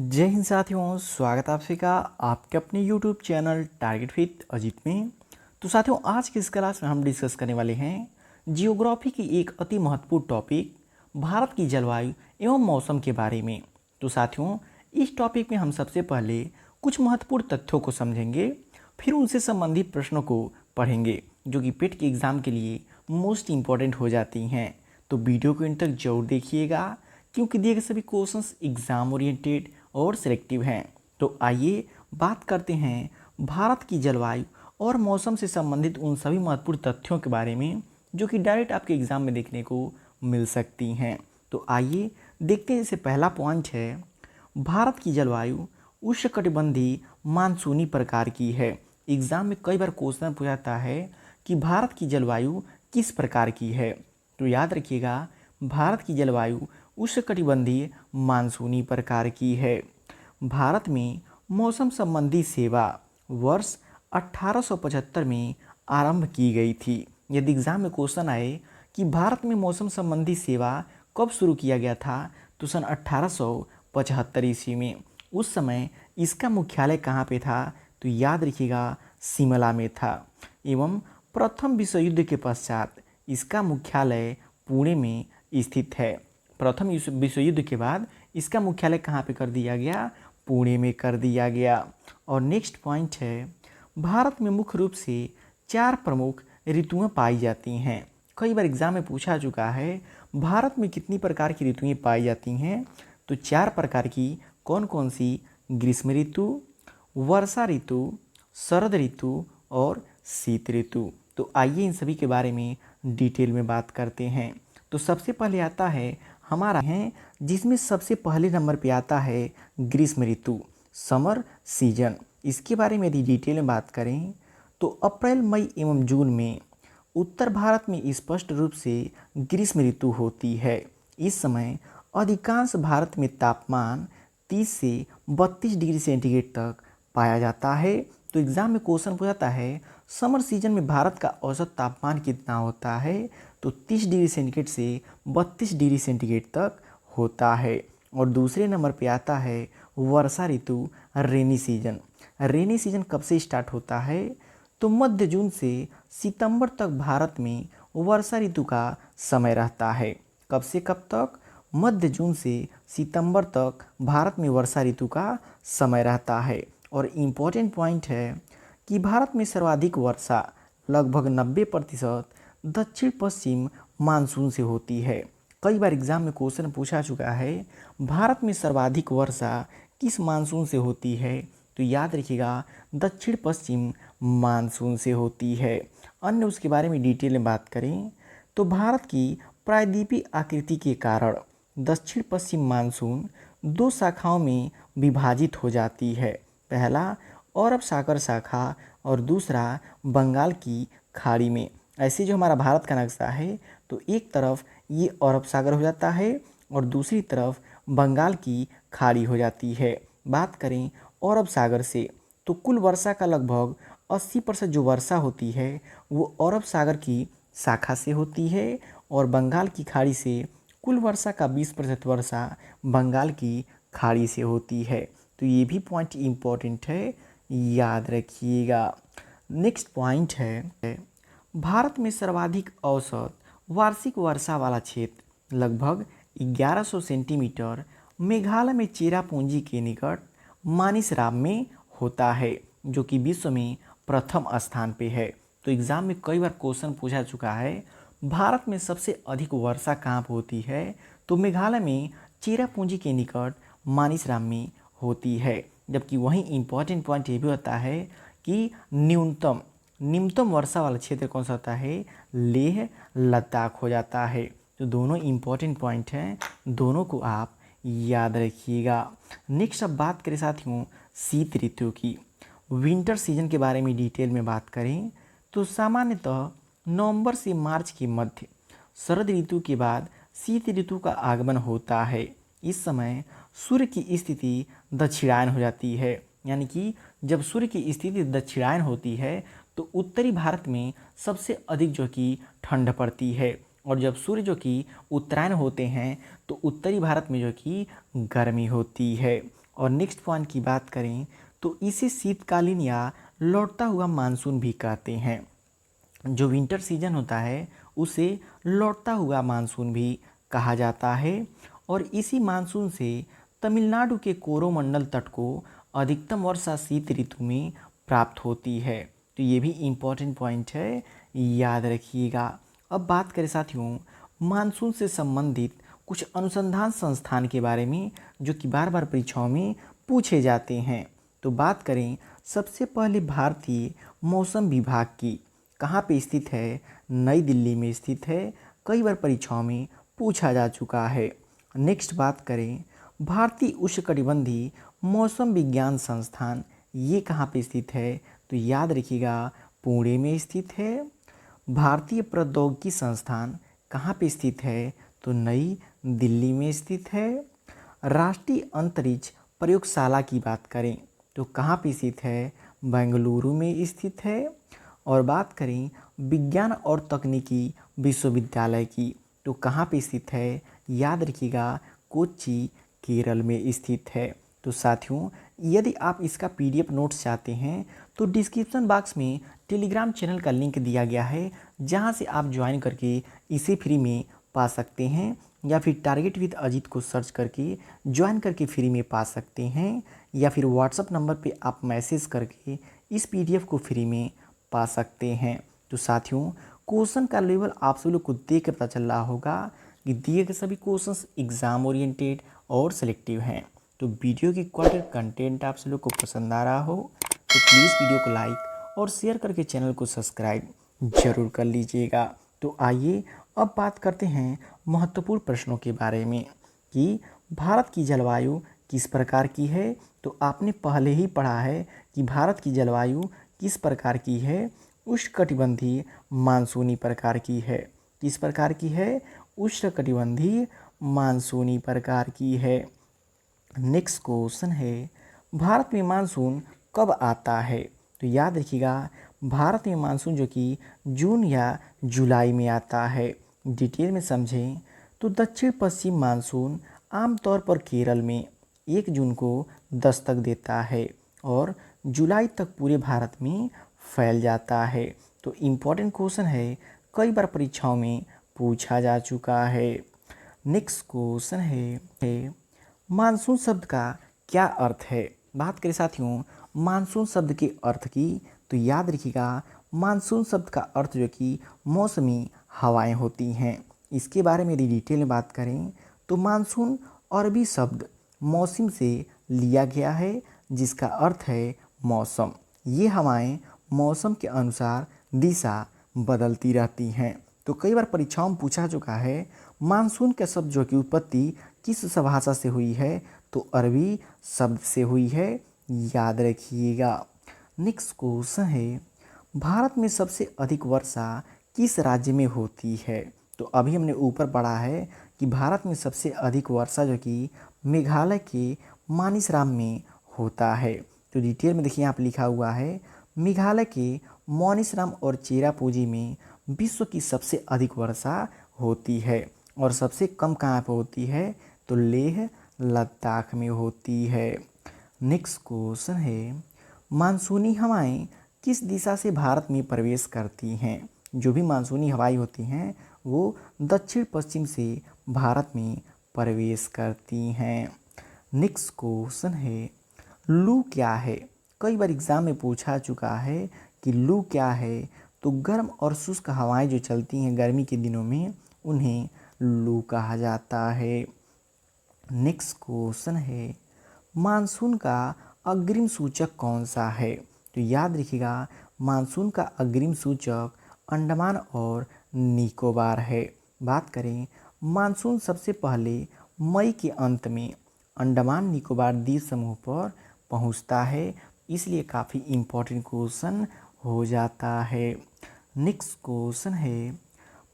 जय हिंद साथियों, स्वागत है आप सभी का आपके अपने YouTube channel target with Ajit में। तो साथियों, आज की इस क्लास में हम डिस्कस करने वाले हैं जियोग्राफी की एक अति महत्वपूर्ण टॉपिक भारत की जलवायु एवं मौसम के बारे में। तो साथियों, इस टॉपिक में हम सबसे पहले कुछ महत्वपूर्ण तथ्यों को समझेंगे, फिर उनसे संबंधित प्रश्नों को पढ़ेंगे जो कि पेट के एग्ज़ाम के लिए मोस्ट इम्पॉर्टेंट हो जाती हैं। तो वीडियो को इन तक जरूर देखिएगा क्योंकि दिए गए सभी क्वेश्चंस एग्जाम ओरिएंटेड और सिलेक्टिव हैं। तो आइए बात करते हैं भारत की जलवायु और मौसम से संबंधित उन सभी महत्वपूर्ण तथ्यों के बारे में जो कि डायरेक्ट आपके एग्जाम में देखने को मिल सकती हैं। तो आइए देखते हैं। जैसे पहला पॉइंट है, भारत की जलवायु उष्णकटिबंधीय मानसूनी प्रकार की है। एग्जाम में कई बार क्वेश्चन पूछा जाता है कि भारत की जलवायु किस प्रकार की है। तो याद रखिएगा, भारत की जलवायु उष्णकटिबंधीय मानसूनी प्रकार की है। भारत में मौसम संबंधी सेवा वर्ष 1875 में आरंभ की गई थी। यदि एग्जाम में क्वेश्चन आए कि भारत में मौसम संबंधी सेवा कब शुरू किया गया था, तो सन 1875 ईस्वी में। उस समय इसका मुख्यालय कहाँ पे था, तो याद रखिएगा शिमला में था। एवं प्रथम विश्व युद्ध के पश्चात इसका मुख्यालय पुणे में स्थित है। प्रथम विश्व युद्ध के बाद इसका मुख्यालय कहाँ पे कर दिया गया, पुणे में कर दिया गया। और नेक्स्ट पॉइंट है, भारत में मुख्य रूप से 4 प्रमुख ऋतुएं पाई जाती हैं। कई बार एग्जाम में पूछा चुका है भारत में कितनी प्रकार की ऋतुएं पाई जाती हैं, तो 4 प्रकार की। कौन कौन सी? ग्रीष्म ऋतु, वर्षा ऋतु, शरद ऋतु और शीत ऋतु। तो आइए इन सभी के बारे में डिटेल में बात करते हैं। तो सबसे पहले आता है हमारा है, जिसमें सबसे पहले नंबर पे आता है ग्रीष्म ऋतु, समर सीजन। इसके बारे में यदि डिटेल में बात करें तो अप्रैल, मई एवं जून में उत्तर भारत में स्पष्ट रूप से ग्रीष्म ऋतु होती है। इस समय अधिकांश भारत में तापमान 30 से 32 डिग्री सेंटीग्रेड तक पाया जाता है। तो एग्जाम में क्वेश्चन पूछा है समर सीजन में भारत का औसत तापमान कितना होता है, तो 30 डिग्री सेंटीग्रेड से 32 डिग्री सेंटीग्रेड तक होता है। और दूसरे नंबर पे आता है वर्षा ऋतु, रेनी सीजन। रेनी सीजन कब से स्टार्ट होता है, तो मध्य जून से सितंबर तक भारत में वर्षा ऋतु का समय रहता है। कब से कब तक? मध्य जून से सितंबर तक भारत में वर्षा ऋतु का समय रहता है। और इम्पोर्टेंट पॉइंट है कि भारत में सर्वाधिक वर्षा लगभग 90% दक्षिण पश्चिम मानसून से होती है। कई बार एग्जाम में क्वेश्चन पूछा चुका है भारत में सर्वाधिक वर्षा किस मानसून से होती है, तो याद रखिएगा दक्षिण पश्चिम मानसून से होती है। अन्य उसके बारे में डिटेल में बात करें तो भारत की प्रायद्वीपीय आकृति के कारण दक्षिण पश्चिम मानसून 2 शाखाओं में विभाजित हो जाती है। पहला अरब सागर शाखा और दूसरा बंगाल की खाड़ी में। ऐसे जो हमारा भारत का नक्शा है, तो एक तरफ ये अरब सागर हो जाता है और दूसरी तरफ बंगाल की खाड़ी हो जाती है। बात करें अरब सागर से, तो कुल वर्षा का लगभग 80% जो वर्षा होती है वो अरब सागर की शाखा से होती है और बंगाल की खाड़ी से कुल वर्षा का 20% वर्षा बंगाल की खाड़ी से होती है। तो ये भी पॉइंट इम्पोर्टेंट है, याद रखिएगा। नेक्स्ट पॉइंट है, भारत में सर्वाधिक औसत वार्षिक वर्षा वाला क्षेत्र लगभग 1100 सेंटीमीटर मेघालय में चेरापूंजी के निकट मानिसराम में होता है, जो कि विश्व में प्रथम स्थान पे है। तो एग्जाम में कई बार क्वेश्चन पूछा चुका है भारत में सबसे अधिक वर्षा कहाँ पर होती है, तो मेघालय में चेरापूंजी के निकट मानिसराम में होती है। जबकि वहीं इम्पॉर्टेंट पॉइंट ये भी होता है कि न्यूनतम वर्षा वाला क्षेत्र कौन सा होता है, लेह लद्दाख हो जाता है। तो दोनों इम्पॉर्टेंट पॉइंट हैं, दोनों को आप याद रखिएगा। नेक्स्ट अब बात करें साथियों शीत ऋतु की। विंटर सीजन के बारे में डिटेल में बात करें तो सामान्यतः नवंबर से मार्च के मध्य शरद ऋतु के बाद शीत ऋतु का आगमन होता है। इस समय सूर्य की स्थिति दक्षिणायन हो जाती है, यानी कि जब सूर्य की स्थिति दक्षिणायन होती है तो उत्तरी भारत में सबसे अधिक जो कि ठंड पड़ती है, और जब सूर्य जो कि उत्तरायण होते हैं तो उत्तरी भारत में जो कि गर्मी होती है। और नेक्स्ट पॉइंट की बात करें तो इसे शीतकालीन या लौटता हुआ मानसून भी कहते हैं। जो विंटर सीजन होता है उसे लौटता हुआ मानसून भी कहा जाता है और इसी मानसून से तमिलनाडु के कोरोमंडल तट को अधिकतम वर्षा शीत ऋतु में प्राप्त होती है। तो ये भी इम्पोर्टेंट पॉइंट है, याद रखिएगा। अब बात करें साथियों मानसून से संबंधित कुछ अनुसंधान संस्थान के बारे में जो कि बार बार परीक्षाओं में पूछे जाते हैं। तो बात करें सबसे पहले भारतीय मौसम विभाग की, कहाँ पे स्थित है? नई दिल्ली में स्थित है, कई बार परीक्षाओं में पूछा जा चुका है। नेक्स्ट बात करें भारतीय उष्णकटिबंधीय मौसम विज्ञान संस्थान, ये कहाँ पे स्थित है? तो याद रखिएगा पुणे में स्थित है। भारतीय प्रौद्योगिकी संस्थान कहाँ पे स्थित है? तो नई दिल्ली में स्थित है। राष्ट्रीय अंतरिक्ष प्रयोगशाला की बात करें तो कहाँ पे स्थित है? बेंगलुरु में स्थित है। और बात करें विज्ञान और तकनीकी विश्वविद्यालय की तो कहाँ पे स्थित है? याद रखिएगा कोच्चि केरल में स्थित है। तो साथियों यदि आप इसका पीडीएफ नोट्स चाहते हैं तो डिस्क्रिप्शन बॉक्स में टेलीग्राम चैनल का लिंक दिया गया है, जहां से आप ज्वाइन करके इसे फ्री में पा सकते हैं, या फिर टारगेट विद अजीत को सर्च करके ज्वाइन करके फ्री में पा सकते हैं, या फिर व्हाट्सअप नंबर पे आप मैसेज करके इस पीडीएफ को फ्री में पा सकते हैं। तो साथियों क्वेश्चन का लेवल आप सभी लोग को देख कर पता चल रहा होगा कि दिए गए सभी क्वेश्चंस एग्जाम ओरिएंटेड और सिलेक्टिव हैं। तो वीडियो की क्वालिटी कंटेंट आप सभी लोग को पसंद आ रहा हो तो प्लीज़ वीडियो को लाइक और शेयर करके चैनल को सब्सक्राइब जरूर कर लीजिएगा। तो आइए अब बात करते हैं महत्वपूर्ण प्रश्नों के बारे में कि भारत की जलवायु किस प्रकार की है। तो आपने पहले ही पढ़ा है कि भारत की जलवायु किस प्रकार की है? उष्णकटिबंधीय मानसूनी प्रकार की है। किस प्रकार की है? उष्णकटिबंधीय मानसूनी प्रकार की है। नेक्स्ट क्वेश्चन है भारत में मानसून कब आता है? तो याद रखिएगा भारत में मानसून जो कि जून या जुलाई में आता है। डिटेल में समझें तो दक्षिण पश्चिम मानसून आमतौर पर केरल में 1 जून को दस्तक देता है और जुलाई तक पूरे भारत में फैल जाता है। तो इम्पोर्टेंट क्वेश्चन है, कई बार परीक्षाओं में पूछा जा चुका है। नेक्स्ट क्वेश्चन है मानसून शब्द का क्या अर्थ है? बात करें साथियों मानसून शब्द के अर्थ की तो याद रखिएगा मानसून शब्द का अर्थ जो कि मौसमी हवाएं होती हैं। इसके बारे में यदि डिटेल में बात करें तो मानसून अरबी शब्द मौसम से लिया गया है, जिसका अर्थ है मौसम। ये हवाएं मौसम के अनुसार दिशा बदलती रहती हैं। तो कई बार परीक्षाओं में पूछा चुका है मानसून के शब्द जो की उत्पत्ति किस भाषा से हुई है? तो अरबी शब्द से हुई है, याद रखिएगा। नेक्स्ट क्वेश्चन है भारत में सबसे अधिक वर्षा किस राज्य में होती है? तो अभी हमने ऊपर पढ़ा है कि भारत में सबसे अधिक वर्षा जो कि मेघालय के मानिसराम में होता है। तो डिटेल में देखिए यहाँ पर लिखा हुआ है मेघालय के मानिसराम और चेरापूंजी में विश्व की सबसे अधिक वर्षा होती है और सबसे कम कहाँ पर होती है? तो लेह लद्दाख में होती है। नेक्स्ट क्वेश्चन है मानसूनी हवाएं किस दिशा से भारत में प्रवेश करती हैं? जो भी मानसूनी हवाएं होती हैं वो दक्षिण पश्चिम से भारत में प्रवेश करती हैं। नेक्स्ट क्वेश्चन है लू क्या है? कई बार एग्जाम में पूछा चुका है कि लू क्या है? तो गर्म और शुष्क हवाएं जो चलती हैं गर्मी के दिनों में उन्हें लू कहा जाता है। नेक्स्ट क्वेश्चन है मानसून का अग्रिम सूचक कौन सा है? तो याद रखिएगा मानसून का अग्रिम सूचक अंडमान और निकोबार है। बात करें मानसून सबसे पहले मई के अंत में अंडमान निकोबार द्वीप समूह पर पहुंचता है, इसलिए काफ़ी इम्पोर्टेंट क्वेश्चन हो जाता है। नेक्स्ट क्वेश्चन है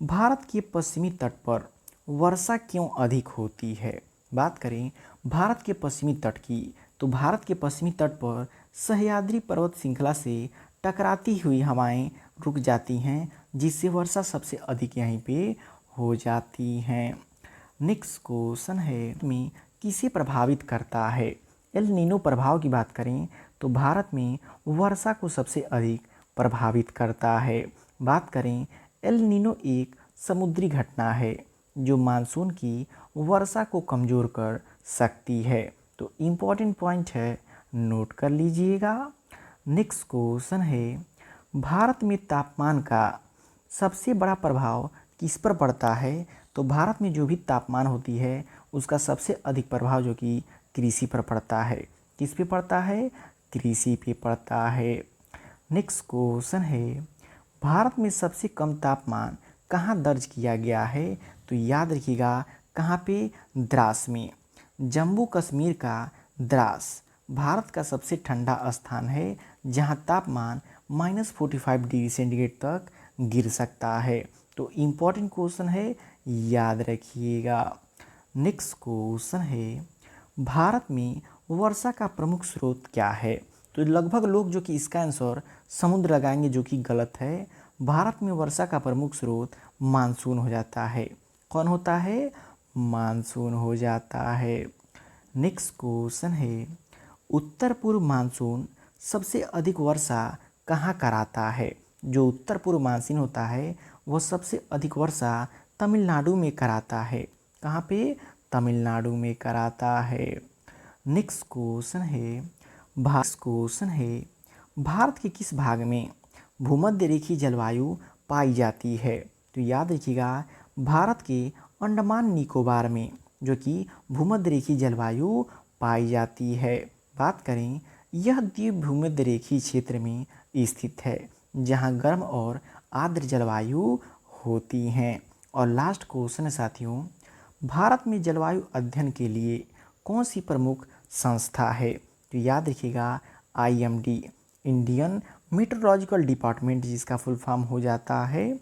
भारत के पश्चिमी तट पर वर्षा क्यों अधिक होती है? बात करें भारत के पश्चिमी तट की तो भारत के पश्चिमी तट पर सह्याद्री पर्वत श्रृंखला से टकराती हुई हवाएं रुक जाती हैं, जिससे वर्षा सबसे अधिक यहीं पे हो जाती हैं। नेक्स्ट क्वेश्चन है में किसे प्रभावित करता है? एल नीनो प्रभाव की बात करें तो भारत में वर्षा को सबसे अधिक प्रभावित करता है। बात करें एल नीनो एक समुद्री घटना है जो मानसून की वर्षा को कमज़ोर कर सकती है। तो इम्पॉर्टेंट पॉइंट है, नोट कर लीजिएगा। नेक्स्ट क्वेश्चन है, भारत में तापमान का सबसे बड़ा प्रभाव किस पर पड़ता है? तो भारत में जो भी तापमान होती है उसका सबसे अधिक प्रभाव जो कि कृषि पर पड़ता है। किस पे पड़ता है? कृषि पे पड़ता है। नेक्स्ट क्वेश्चन है, भारत में सबसे कम तापमान कहाँ दर्ज किया गया है? तो याद रखिएगा, कहाँ पे? द्रास में। जम्मू कश्मीर का द्रास भारत का सबसे ठंडा स्थान है जहाँ तापमान -45 डिग्री सेंटीग्रेड तक गिर सकता है। तो इम्पॉर्टेंट क्वेश्चन है, याद रखिएगा। नेक्स्ट क्वेश्चन है, भारत में वर्षा का प्रमुख स्रोत क्या है? तो लगभग लोग जो कि इसका आंसर समुद्र लगाएंगे, जो कि गलत है। भारत में वर्षा का प्रमुख स्रोत मानसून हो जाता है। कौन होता है? मानसून हो जाता है। नेक्स्ट क्वेश्चन है, उत्तर पूर्व मानसून सबसे अधिक वर्षा कहाँ कराता है? जो उत्तर पूर्व मानसून होता है वह सबसे अधिक वर्षा तमिलनाडु में कराता है। कहाँ पे? तमिलनाडु में कराता है। नेक्स्ट क्वेश्चन है, भारत के किस भाग में भूमध्य रेखीय जलवायु पाई जाती है? तो याद रखिएगा, भारत के अंडमान निकोबार में जो कि भूमध्य रेखीय जलवायु पाई जाती है। बात करें, यह द्वीप भूमध्य रेखीय क्षेत्र में स्थित है जहां गर्म और आर्द्र जलवायु होती हैं। और लास्ट क्वेश्चन है साथियों, भारत में जलवायु अध्ययन के लिए कौन सी प्रमुख संस्था है? तो याद रखिएगा, IMD, इंडियन मेट्रोलॉजिकल डिपार्टमेंट, जिसका फुल फॉर्म हो जाता है।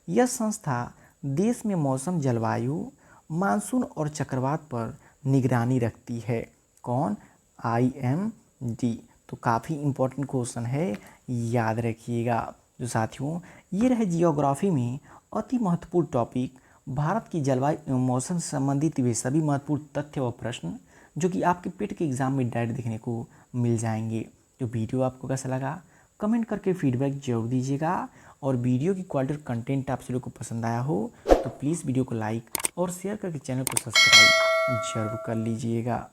यह संस्था देश में मौसम, जलवायु, मानसून और चक्रवात पर निगरानी रखती है। कौन? IMD। तो काफ़ी इम्पोर्टेंट क्वेश्चन है, याद रखिएगा। जो साथियों, ये रहे जियोग्राफी में अति महत्वपूर्ण टॉपिक, भारत की जलवायु एवं मौसम से संबंधित वे सभी महत्वपूर्ण तथ्य व प्रश्न जो कि आपके पेट के एग्जाम में डायरेक्ट देखने को मिल जाएंगे। तो वीडियो आपको कैसा लगा कमेंट करके फीडबैक जरूर दीजिएगा। और वीडियो की क्वालिटी और कंटेंट आप सभी को पसंद आया हो तो प्लीज़ वीडियो को लाइक और शेयर करके चैनल को सब्सक्राइब जरूर कर लीजिएगा।